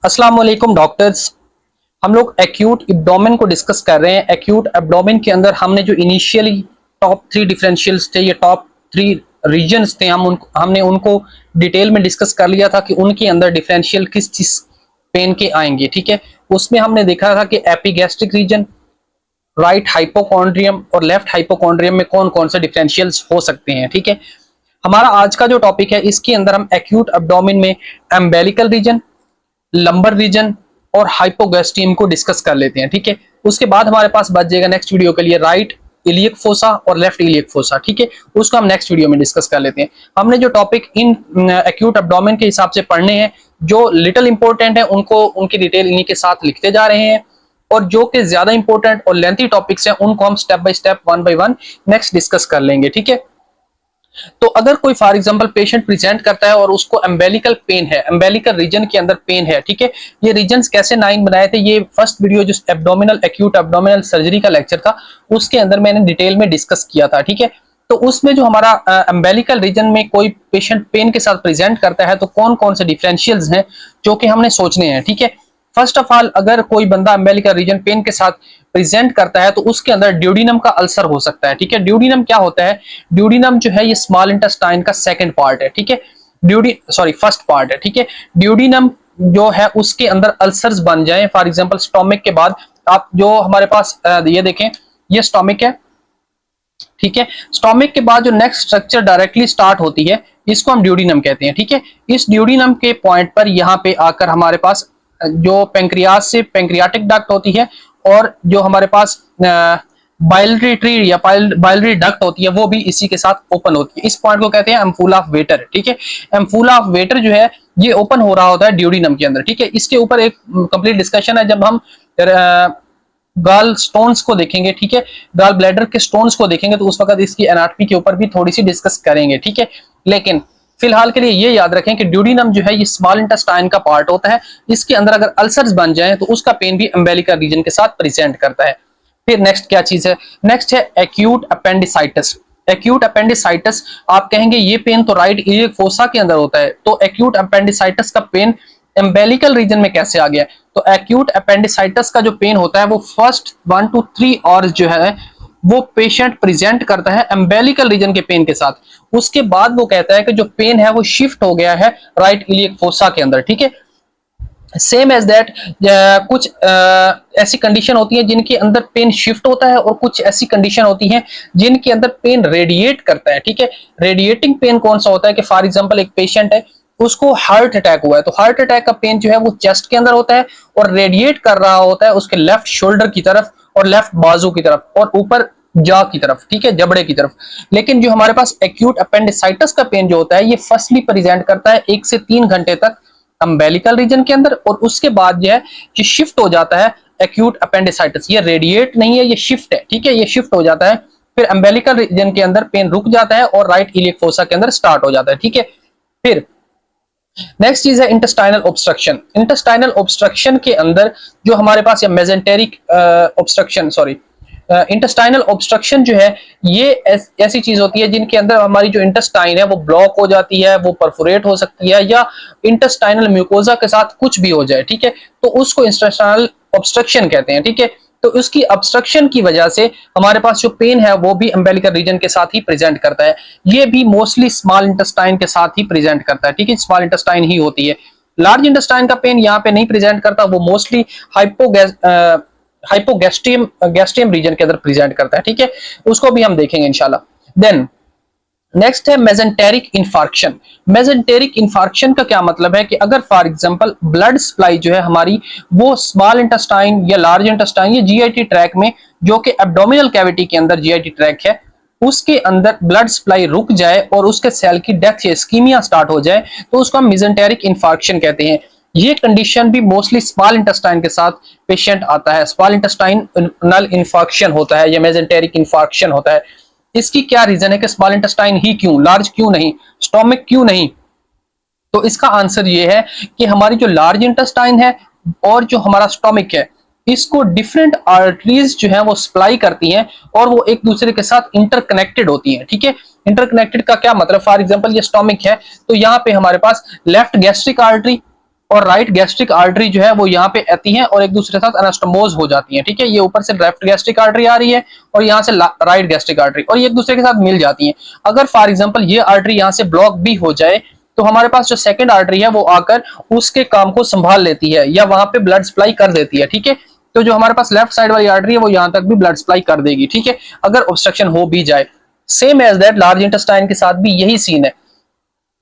अस्सलाम वालेकुम डॉक्टर्स। हम लोग एक्यूट एब्डोमेन को डिस्कस कर रहे हैं। एक्यूट एब्डोमेन के अंदर हमने जो इनिशियली टॉप 3 डिफरेंशियल्स थे, ये टॉप 3 रीजन्स थे, हमने उनको डिटेल में डिस्कस कर लिया था कि उनके अंदर डिफरेंशियल किस चीज पेन के आएंगे। ठीक है, उसमें हमने देखा था कि एपिगैस्ट्रिक रीजन, राइट हाइपोकॉन्ड्रियम और लेफ्ट हाइपोकॉन्ड्रियम में कौन कौन से डिफरेंशियल्स हो सकते हैं। ठीक है, हमारा आज का जो टॉपिक है इसके अंदर हम एक्यूट एब्डोमेन में एम्बेलिकल रीजन, लंबर रीजन और हाइपोगैस्ट्रियम को डिस्कस कर लेते हैं। ठीक है, उसके बाद हमारे पास बच जाएगा नेक्स्ट वीडियो के लिए राइट इलियक फोसा और लेफ्ट इलियक फोसा। ठीक है, उसको हम नेक्स्ट वीडियो में डिस्कस कर लेते हैं। हमने जो टॉपिक इन एक्यूट एब्डोमेन के हिसाब से पढ़ने हैं, जो लिटिल इंपॉर्टेंट है उनको उनकी डिटेल इन्हीं के साथ लिखते जा रहे हैं, और जो कि ज्यादा इंपॉर्टेंट और लेंथी टॉपिक्स हैं उनको हम step by step, one by one next discuss कर लेंगे। ठीक है, तो अगर कोई फॉर एग्जांपल पेशेंट प्रेजेंट करता है और उसको एम्बेलिकल पेन है, एम्बेलिकल रीजन के अंदर पेन है, ठीक है, ये रीजन्स कैसे 9 बनाए थे, ये फर्स्ट वीडियो जो एब्डोमिनल एक्यूट एब्डोमिनल सर्जरी का लेक्चर था उसके अंदर मैंने डिटेल में डिस्कस किया था। ठीक है, तो उसमें जो हमारा एम्बेलिकल रीजन में कोई पेशेंट पेन के साथ प्रेजेंट करता है तो कौन कौन से डिफरेंशियल्स हैं जो कि हमने सोचने हैं। ठीक है, फर्स्ट ऑफ ऑल अगर कोई बंदा एम्बेलिकल रीजन पेन के साथ प्रेजेंट करता है तो उसके अंदर ड्यूडिनम का अल्सर हो सकता है। ठीक है, ड्यूडिनम क्या होता है? ड्यूडिनम जो है ये स्मॉल इंटेस्टाइन का सेकंड पार्ट है। ठीक है, फर्स्ट पार्ट है। ठीक है, ड्यूडिनम जो है उसके अंदर अल्सर्स बन जाए, फॉर एग्जांपल स्टोमिक के बाद आप जो हमारे पास ये देखें, ये स्टोमिक है। ठीक है, स्टोमिक के बाद जो नेक्स्ट स्ट्रक्चर डायरेक्टली स्टार्ट होती है इसको हम ड्यूडिनम कहते हैं। ठीक है, इस ड्यूडिनम के पॉइंट पर यहाँ पे आकर हमारे पास जो पेंक्रियास से पेंक्रियाटिक डक्ट होती है और जो हमारे पास बाइलरी ट्री या बाइलरी डक्ट होती है वो भी इसी के साथ ओपन होती है। इस पॉइंट को कहते हैं एम्फूला ऑफ वेटर। ठीक है, एम्फूला ऑफ वेटर जो है ये ओपन हो रहा होता है ड्यूडिनम के अंदर। ठीक है, इसके ऊपर एक कंप्लीट डिस्कशन है जब हम गाल स्टोन्स को देखेंगे। ठीक है, गाल ब्लैडर के स्टोन्स को देखेंगे तो उस वक्त इसकी एनाटॉमी के ऊपर भी थोड़ी सी डिस्कस करेंगे। ठीक है, लेकिन फिलहाल के लिए ये याद रखें कि ड्यूडिनम जो है ये स्मॉल इंटेस्टाइन का पार्ट होता है। इसके अंदर अगर अल्सर्स बन जाएं तो उसका पेन भी एम्बेलिकल रीजन के साथ प्रेजेंट करता है। फिर नेक्स्ट क्या चीज है? नेक्स्ट है एक्यूट अपेंडिसाइटिस। एक्यूट अपेंडिसाइटिस आप कहेंगे ये पेन तो राइट इलियक फोसा के अंदर होता है, तो एक्यूट अपेंडिसाइटिस का पेन एम्बेलिकल रीजन में कैसे आ गया? तो एक्यूट अपेंडिसाइटिस का जो पेन होता है वो फर्स्ट 1 to 3 आवर्स जो है वो पेशेंट प्रेजेंट करता है एम्बेलिकल रीजन के पेन के साथ। उसके बाद वो कहता है कि जो पेन है वो शिफ्ट हो गया है राइट इलियक फोसा के अंदर। ठीक है, सेम एज दैट कुछ ऐसी कंडीशन होती है जिनके अंदर पेन शिफ्ट होता है और कुछ ऐसी कंडीशन होती है जिनके अंदर पेन रेडिएट करता है। ठीक है, रेडिएटिंग पेन कौन सा होता है कि फॉर एग्जांपल एक पेशेंट है उसको हार्ट अटैक हुआ है तो हार्ट अटैक का पेन जो है वो चेस्ट के अंदर होता है और रेडिएट कर रहा होता है उसके लेफ्ट शोल्डर की तरफ और लेफ्ट बाजू की तरफ और ऊपर जॉ की तरफ। ठीक है, जबड़े की तरफ। लेकिन जो हमारे पास एक्यूट अपेंडिसाइटिस का पेन जो होता है ये फर्स्टली प्रेजेंट करता है 1 से 3 घंटे तक अम्बेलिकल रीजन के अंदर और उसके बाद जो है कि शिफ्ट हो जाता है एक्यूट अपेंडिसाइटिस। ये रेडिएट नहीं है, ये शिफ्ट है। ठीक है, ये शिफ्ट हो जाता है, फिर अम्बेलिकल रीजन के अंदर पेन रुक जाता है और राइट इलियक फोसा के अंदर स्टार्ट हो जाता है। ठीक है, फिर नेक्स्ट चीज है इंटेस्टाइनल ऑब्स्ट्रक्शन। इंटेस्टाइनल ऑब्स्ट्रक्शन के अंदर जो हमारे पास या mesenteric obstruction, sorry, intestinal obstruction जो है ये ऐसी चीज होती है जिनके अंदर हमारी जो इंटेस्टाइन है वो ब्लॉक हो जाती है, वो परफोरेट हो सकती है या इंटेस्टाइनल म्यूकोजा के साथ कुछ भी हो जाए। ठीक है, तो उसको इंटेस्टाइनल ऑब्स्ट्रक्शन कहते हैं। ठीक है, तो उसकी ऑब्स्ट्रक्शन की वजह से हमारे पास जो पेन है वो भी अम्बेलिकल रीजन के साथ ही प्रेजेंट करता है। ये भी मोस्टली स्मॉल इंटेस्टाइन के साथ ही प्रेजेंट करता है। ठीक है, स्मॉल इंटेस्टाइन ही होती है। लार्ज इंटेस्टाइन का पेन यहाँ पे नहीं प्रेजेंट करता, वो मोस्टली हाइपोगैस्ट्रियम रीजन के अंदर प्रेजेंट करता है। ठीक है, उसको भी हम देखेंगे इंशाल्लाह। देन नेक्स्ट है मेजेंटेरिक इन्फार्क्शन। मेजेंटेरिक इन्फार्क्शन का क्या मतलब है कि अगर फॉर एग्जांपल ब्लड सप्लाई जो है हमारी वो स्मॉल इंटेस्टाइन या लार्ज इंटेस्टाइन या जीआईटी ट्रैक में, जो कि एब्डोमिनल कैविटी के अंदर जीआईटी ट्रैक है, उसके अंदर ब्लड सप्लाई रुक जाए और उसके सेल की डेथ या इस्कीमिया स्टार्ट हो जाए तो उसको हम मेजेंटेरिक इन्फार्क्शन कहते हैं। ये कंडीशन भी मोस्टली स्मॉल इंटेस्टाइन के साथ पेशेंट आता है। स्मॉल इंटेस्टाइनल इन्फार्क्शन होता है या मेजेंटेरिक इन्फार्क्शन होता है। इसकी क्या रीजन है कि स्मॉल इंटेस्टाइन ही क्यों, लार्ज क्यों नहीं, स्टोमिक क्यों नहीं? तो इसका आंसर ये है कि हमारी जो लार्ज इंटेस्टाइन है और जो हमारा स्टोमिक है इसको डिफरेंट आर्टरीज जो है वो सप्लाई करती हैं और वो एक दूसरे के साथ इंटरकनेक्टेड होती हैं। ठीक है, इंटरकनेक्टेड का क्या मतलब? फॉर एग्जांपल ये स्टोमिक है तो यहाँ पे हमारे पास लेफ्ट गैस्ट्रिक आर्टरी और राइट गैस्ट्रिक आर्टरी जो है वो यहाँ पे आती है और एक दूसरे के साथ एनास्टोमोज हो जाती है, ठीक है। ये ऊपर से लेफ्ट गैस्ट्रिक आर्टरी आ रही है और यहाँ से राइट गैस्ट्रिक आर्टरी, और ये एक दूसरे के साथ मिल जाती है। अगर फॉर एग्जांपल ये आर्टरी यहाँ से ब्लॉक भी हो जाए तो हमारे पास जो सेकंड आर्टरी है वो आकर उसके काम को संभाल लेती है या वहां पे ब्लड सप्लाई कर देती है, ठीक है। तो जो हमारे पास लेफ्ट साइड वाली आर्टरी है वो यहां तक भी ब्लड सप्लाई कर देगी, ठीक है, अगर ऑब्स्ट्रक्शन हो भी जाए। Same as that large intestine के साथ भी यही सीन है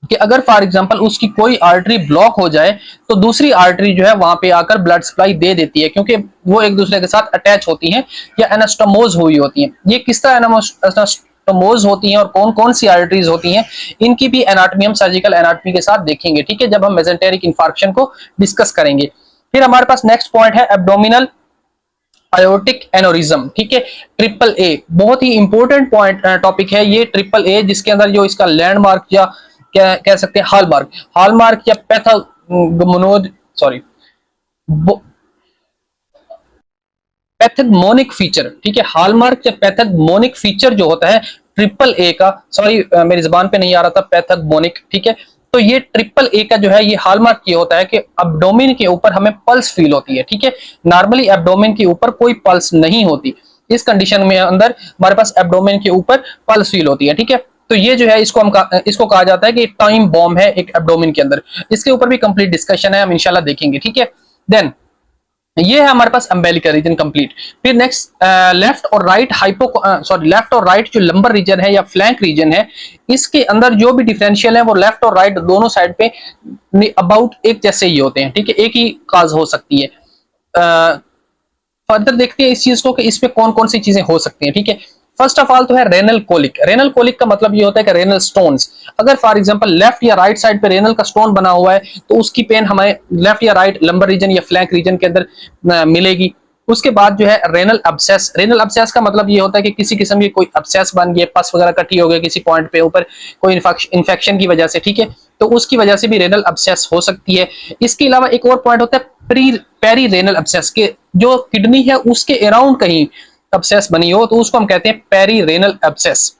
कि अगर फॉर एग्जांपल उसकी कोई आर्टरी ब्लॉक हो जाए तो दूसरी आर्टरी जो है वहां पे आकर ब्लड सप्लाई दे देती है, क्योंकि वो एक दूसरे के साथ अटैच होती हैं या एनास्टोमोज हुई होती हैं। ये किस तरह एनास्टोमोज होती हैं और कौन कौन सी आर्टरीज होती हैं, इनकी भी एनाटॉमी हम सर्जिकल एनाटॉमी के साथ देखेंगे, ठीक है, जब हम मेसेंटेरिक इंफार्क्शन को डिस्कस करेंगे। फिर हमारे पास नेक्स्ट पॉइंट है एब्डोमिनल आयोटिक एनोरिज्म, ठीक है, ट्रिपल ए। बहुत ही इंपॉर्टेंट पॉइंट टॉपिक है ये ट्रिपल ए, जिसके अंदर जो इसका लैंडमार्क या क्या कह सकते हैं हॉलमार्क या पैथोगमोनिक फीचर, ठीक है, हॉलमार्क या पैथोगमोनिक फीचर जो होता है ट्रिपल ए का, सॉरी मेरी जुबान पे नहीं आ रहा था, पैथोगमोनिक, ठीक है। तो ये ट्रिपल ए का जो है ये हॉलमार्क ये होता है कि एब्डोमेन के ऊपर हमें पल्स फील होती है, ठीक है। नॉर्मली एब्डोमेन के ऊपर कोई पल्स नहीं होती, इस कंडीशन में अंदर हमारे पास एब्डोमेन के ऊपर पल्स फील होती है, ठीक है। तो ये जो है इसको कहा जाता है कि टाइम बॉम्ब है एक एब्डोमेन के अंदर। इसके ऊपर भी कंप्लीट डिस्कशन है, हम इंशाल्लाह देखेंगे, ठीक है। देन ये है हमारे पास अम्बेलिकल रीजन कंप्लीट। फिर नेक्स्ट लेफ्ट और राइट जो लंबर रीजन है या फ्लैंक रीजन है, इसके अंदर जो भी डिफरेंशियल है वो लेफ्ट और राइट दोनों साइड पे अबाउट एक जैसे ही होते हैं, ठीक है, एक ही काज हो सकती है। फर्दर देखते हैं इस चीज को कि इसमें कौन कौन सी चीजें हो सकती हैं, ठीक है। फर्स्ट ऑफ ऑल तो है रेनल कोलिक। रेनल कोलिक का मतलब ये होता है कि रेनल स्टोन्स, अगर फॉर एग्जांपल लेफ्ट या राइट साइड पे रेनल का स्टोन बना हुआ है तो उसकी पेन हमें लेफ्ट या राइट लंबर रीजन या फ्लैंक रीजन के अंदर मिलेगी। उसके बाद जो है रेनल अब्सेस का मतलब ये होता है कि किसी किस्म की कोई अब्सेस बन गई, पस वगैरह इकट्ठी हो गई किसी पॉइंट पे ऊपर कोई इन्फेक्शन की वजह से, ठीक है, तो उसकी वजह से भी रेनल अब्सेस हो सकती है। इसके अलावा एक और पॉइंट होता है पेरी रेनल अब्सेस, के जो किडनी है उसके अराउंड कहीं अब्सेस बनी हो तो उसको हम कहते हैं पेरी रेनल अब्सेस।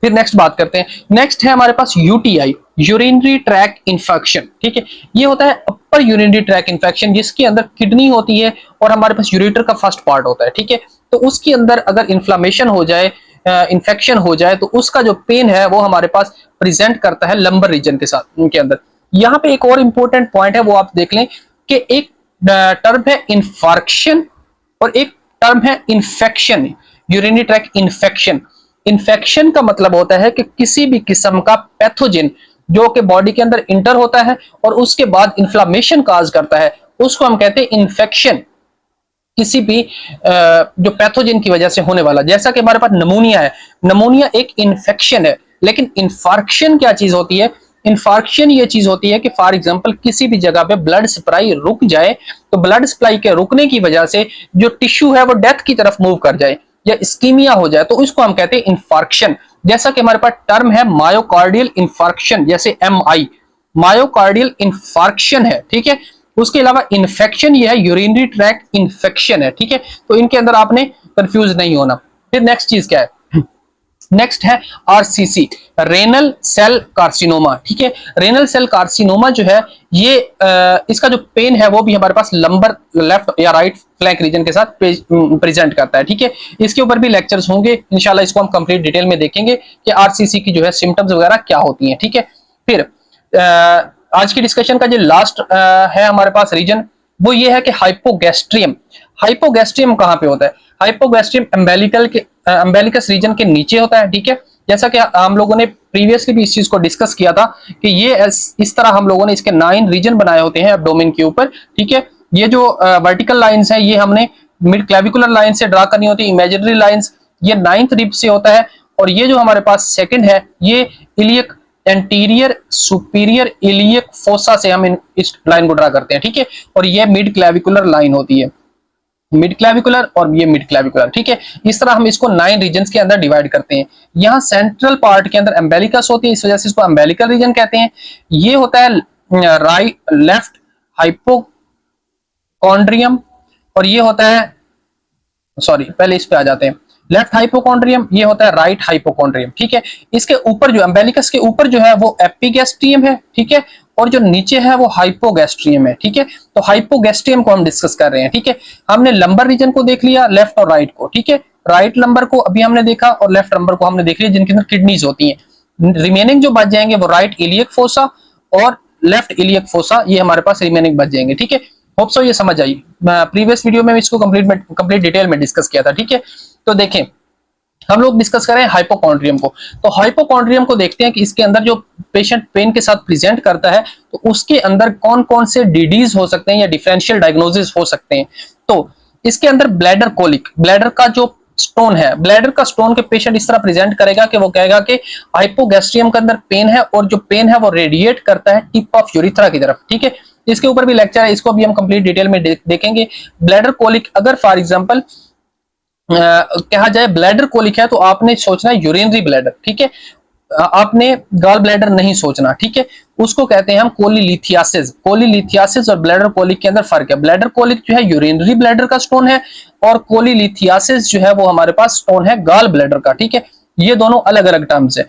फिर नेक्स्ट बात करते हैं, नेक्स्ट है हमारे पास यूटीआई, यूरिनरी ट्रैक इन्फेक्शन, ठीक है। ये होता है अपर यूरिनरी ट्रैक इन्फेक्शन, जिसके अंदर किडनी होती है और हमारे पास यूरेटर का फर्स्ट पार्ट होता है, ठीक है। तो उसके अंदर अगर इन्फ्लामेशन हो जाए, इन्फेक्शन हो जाए, तो उसका जो पेन है वो हमारे पास प्रेजेंट करता है लंबर रीजन के साथ उनके अंदर। यहाँ पे एक और इंपॉर्टेंट पॉइंट है वो आप देख लें कि एक टर्म है इन्फार्क्शन और एक टर्म है infection, urinary track infection. Infection का मतलब होता है कि किसी भी किस्म का पैथोजन जो कि बॉडी के अंदर इंटर होता है और उसके बाद इन्फ्लामेशन काज करता है, उसको हम कहते हैं इन्फेक्शन। किसी भी जो पैथोजन की वजह से होने वाला, जैसा कि हमारे पास नमूनिया है, नमूनिया एक इन्फेक्शन है। लेकिन इन्फार्क्शन क्या चीज होती है? इन्फार्क्शन ये चीज होती है कि फॉर एग्जांपल किसी भी जगह पे ब्लड सप्लाई रुक जाए, तो ब्लड सप्लाई के रुकने की वजह से जो टिश्यू है वो डेथ की तरफ मूव कर जाए या इस्कीमिया हो जाए, तो इसको हम कहते हैं इन्फार्क्शन। जैसा कि हमारे पास टर्म है मायोकार्डियल इन्फार्क्शन, जैसे एमआई, मायोकार्डियल इन्फार्क्शन है, ठीक है। उसके अलावा इन्फेक्शन ये है यूरिनरी ट्रैक इन्फेक्शन है, ठीक है। तो इनके अंदर आपने कंफ्यूज नहीं होना। फिर नेक्स्ट चीज क्या है? नेक्स्ट है आरसीसी, रेनल सेल कार्सिनोमा, ठीक है। रेनल सेल कार्सिनोमा जो है ये इसका जो पेन है वो भी हमारे पास लंबर लेफ्ट या राइट फ्लैंक रीजन के साथ प्रेजेंट करता है, ठीक है। इसके ऊपर भी लेक्चर्स होंगे इंशाल्लाह, इसको हम कंप्लीट डिटेल में देखेंगे कि आरसीसी की जो है सिम्टम्स वगैरह क्या होती हैं, ठीक है। फिर आज की डिस्कशन का जो लास्ट है हमारे पास रीजन, वो ये है कि हाइपोगैस्ट्रियम। हाइपोगैस्ट्रियम कहाँ पे होता है? हाइपोगैस्ट्रियम अम्बेलिकस रीजन के नीचे होता है, ठीक है। जैसा कि हम लोगों ने प्रीवियसली भी इस चीज को डिस्कस किया था कि ये इस तरह हम लोगों ने इसके 9 रीजन बनाए होते हैं एब्डोमेन के ऊपर, ठीक है। ये जो वर्टिकल लाइंस हैं ये हमने मिड क्लेविकुलर लाइन से ड्रा करनी होती है, इमेजिनरी लाइंस ये 9th रिब से होता है, और ये जो हमारे पास सेकंड है ये iliac anterior superior iliac fossa से हम इस लाइन को ड्रा करते हैं, ठीक है। और ये मिड क्लेविकुलर लाइन होती है, मिड क्लेविकुलर और ये मिड क्लेविकुलर, ठीक है। इस तरह हम इसको 9 रीजन्स के अंदर डिवाइड करते हैं। यहाँ सेंट्रल पार्ट के अंदर एम्बेलिकस होती है, इस वजह से इसको एम्बेलिकल रीजन कहते हैं। ये होता है लेफ्ट हाइपोकॉन्ड्रियम और ये होता है, सॉरी पहले इस पे आ जाते हैं, लेफ्ट हाइपोकॉन्ड्रियम, ये होता है राइट हाइपोकॉन्ड्रियम, ठीक है। इसके ऊपर जो एम्बेलिकस के ऊपर जो है वो एपिगैस्ट्रियम है, ठीक है। और जो नीचे है वो हाइपोगैस्ट्रियम है, ठीक है। तो हाइपोगैस्ट्रियम को हम डिस्कस कर रहे हैं, ठीक है। हमने लंबर रीजन को देख लिया, लेफ्ट और राइट को, ठीक है। राइट लंबर को अभी हमने देखा और लेफ्ट लंबर को हमने देख लिया, जिनके अंदर किडनीज होती हैं। रिमेनिंग जो बच जाएंगे वो राइट इलियक फोसा और लेफ्ट इलियक फोसा, ये हमारे पास रिमेनिंग बच जाएंगे, ठीक है। होप सो ये समझ आई। प्रीवियस वीडियो में इसको कंप्लीट डिटेल में डिस्कस किया था, ठीक है। तो देखें, हम लोग डिस्कस करें हाइपोकॉन्ड्रियम को। तो हाइपोकॉन्ड्रियम को देखते हैं कि इसके अंदर जो पेशेंट पेन के साथ प्रेजेंट करता है तो उसके अंदर कौन कौन से डिडीज हो सकते हैं या डिफरेंशियल डायग्नोसिस हो सकते हैं। तो इसके अंदर ब्लैडर कोलिक, ब्लैडर का जो स्टोन है, ब्लैडर का स्टोन के पेशेंट इस तरह प्रेजेंट करेगा कि वो कहेगा कि हाइपोगैस्ट्रियम के अंदर पेन है और जो पेन है वो रेडिएट करता है टिप ऑफ यूरिथ्रा की तरफ, ठीक है। इसके ऊपर भी लेक्चर है, इसको भी हम कंप्लीट डिटेल में देखेंगे। ब्लैडर कोलिक अगर फॉर एग्जांपल कहा जाए ब्लैडर कोलिक है तो आपने सोचना है यूरिनरी ब्लैडर, ठीक है। आपने गॉल ब्लैडर नहीं सोचना, ठीक है। उसको कहते हैं हम कोलीलिथियासिस। कोलीलिथियासिस और ब्लैडर कोलिक के अंदर फर्क है। ब्लैडर कोलिक जो है यूरिनरी ब्लैडर का स्टोन है और कोलीलिथियासिस जो है वो हमारे पास स्टोन है गॉल ब्लैडर का, ठीक है। ये दोनों अलग अलग टर्म्स है।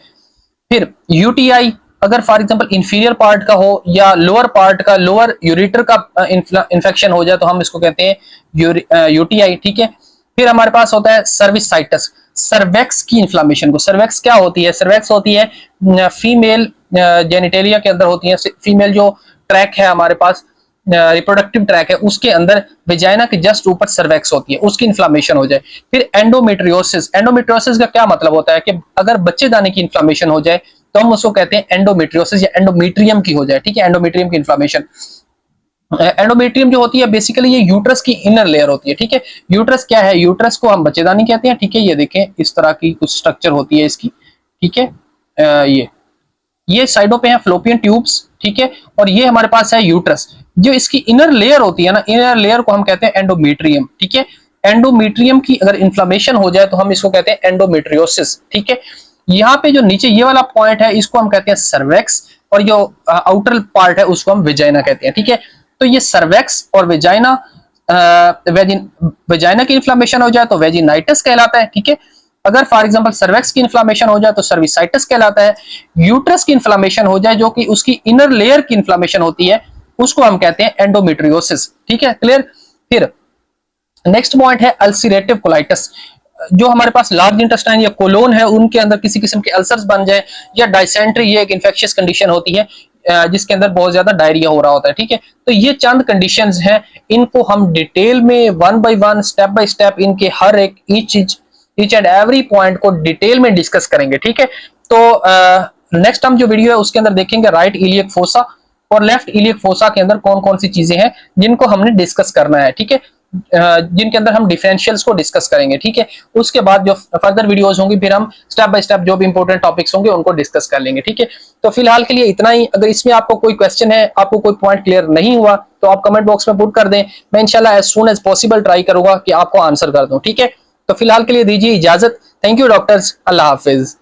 फिर यूटीआई अगर फॉर एग्जांपल इंफीरियर पार्ट का हो या लोअर पार्ट का, लोअर यूरिटर का इंफेक्शन हो जाए तो हम इसको कहते हैं यूटीआई, ठीक है। फिर हमारे पास होता है सर्विसाइटिस, सर्वेक्स की इन्फ्लामेशन को। सर्वेक्स क्या होती है? सर्वेक्स होती है फीमेल जेनिटेलिया के अंदर होती है, फीमेल जो ट्रैक है हमारे पास, रिप्रोडक्टिव ट्रैक है, उसके अंदर वेजाइना के जस्ट ऊपर सर्वेक्स होती है, उसकी इन्फ्लामेशन हो जाए। फिर एंडोमेट्रियोसिस, एंडोमेट्रियोसिस का क्या मतलब होता है कि अगर बच्चेदानी की इन्फ्लामेशन हो जाए तो हम उसको कहते हैं एंडोमेट्रियोसिस या एंडोमेट्रियम की हो जाए, ठीक है, एंडोमेट्रियम की इन्फ्लामेशन। एंडोमेट्रियम जो होती है बेसिकली ये यूट्रस की इनर लेयर होती है, ठीक है। यूट्रस क्या है? यूट्रस को हम बच्चेदानी कहते हैं, ठीक है। ये देखें इस तरह की कुछ स्ट्रक्चर होती है इसकी, ठीक है। ये साइडों पे है फ्लोपियन ट्यूब्स, ठीक है। और ये हमारे पास है यूट्रस। जो इसकी इनर लेयर होती है ना, इनर लेयर को हम कहते हैं एंडोमेट्रियम, ठीक है। एंडोमेट्रियम की अगर इन्फ्लामेशन हो जाए तो हम इसको कहते हैं एंडोमेट्रियोसिस, ठीक है। यहाँ पे जो नीचे ये वाला पॉइंट है इसको हम कहते हैं सर्वेक्स और जो आउटर पार्ट है उसको हम वेजाइना कहते हैं, ठीक है। तो ये सर्वेक्स और वेजाइना, वेजाइना की इन्फ्लामेशन हो जाए तो वेजिनाइटिस कहलाता है, ठीक है। अगर फॉर एग्जांपल सर्वेक्स की इन्फ्लामेशन हो जाए तो सर्विसाइटिस कहलाता है। यूट्रस की इन्फ्लामेशन हो जाए जो कि उसकी इनर लेयर की इन्फ्लामेशन होती है उसको हम कहते हैं एंडोमेट्रियोसिस, ठीक है, क्लियर। फिर नेक्स्ट पॉइंट है अल्सरेटिव कोलाइटिस। जो हमारे पास लार्ज इंटेस्टाइन या कोलोन है उनके अंदर किसी किस्म के अल्सर्स बन जाए, या डायसेंट्री, ये एक इन्फेक्शियस कंडीशन होती है जिसके अंदर बहुत ज्यादा डायरिया हो रहा होता है, ठीक है। तो ये चंद कंडीशंस हैं, इनको हम डिटेल में one by one, step by step, इनके हर एक ईच एंड एवरी पॉइंट को डिटेल में डिस्कस करेंगे, ठीक है। तो नेक्स्ट हम जो वीडियो है उसके अंदर देखेंगे राइट इलियक फोसा और लेफ्ट इलियक फोसा के अंदर कौन कौन सी चीजें हैं जिनको हमने डिस्कस करना है, ठीक है। जिनके अंदर हम डिफरेंशियल्स को डिस्कस करेंगे, ठीक है। उसके बाद जो फर्दर वीडियोस होंगी फिर हम स्टेप बाय स्टेप जो भी इंपॉर्टेंट टॉपिक्स होंगे उनको डिस्कस कर लेंगे, ठीक है। तो फिलहाल के लिए इतना ही। अगर इसमें आपको कोई क्वेश्चन है, आपको कोई पॉइंट क्लियर नहीं हुआ तो आप कमेंट बॉक्स में पुट कर दें, मैं इंशाल्लाह as soon as possible try करूंगा कि आपको आंसर कर दूं, ठीक है। तो फिलहाल के लिए दीजिए इजाजत। Thank you doctors, Allah Hafiz.